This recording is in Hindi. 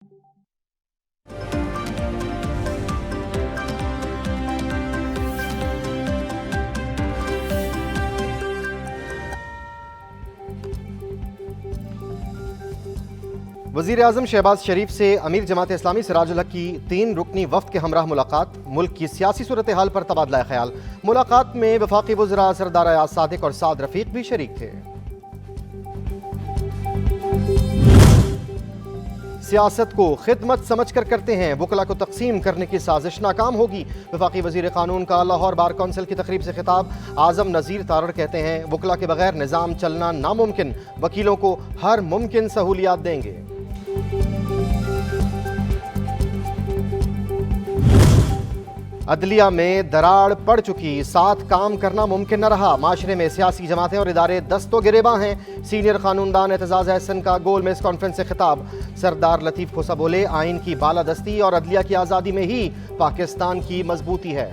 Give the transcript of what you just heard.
वज़ीर आज़म शहबाज शरीफ से अमीर जमात इस्लामी सिराजुल हक की 3 रुकनी वफ़द के हमराह मुलाकात। मुल्क की सियासी सूरत हाल पर तबादला ख्याल। मुलाकात में वफाकी वज़रा सरदार अयाज सादिक और साद रफ़ीक भी शरीक थे। सियासत को खिदमत समझ कर करते हैं, वकला को तकसीम करने की साजिश नाकाम होगी। वफाकी वज़ीर क़ानून का लाहौर बार कौंसिल की तकरीब से खिताब। आज़म नज़ीर तारड़ कहते हैं वकला के बगैर निज़ाम चलना नामुमकिन, वकीलों को हर मुमकिन सहूलियात देंगे। अदलिया में दरार पड़ चुकी, साथ काम करना मुमकिन न रहा। माशरे में सियासी जमातें और इदारे दस्तो गिरेबां हैं। सीनियर कानूनदान एतजाज़ अहसन का गोल मेज कॉन्फ्रेंस से खिताब। सरदार लतीफ़ खोसा बोले आइन की बालादस्ती और अदलिया की आज़ादी में ही पाकिस्तान की मजबूती है।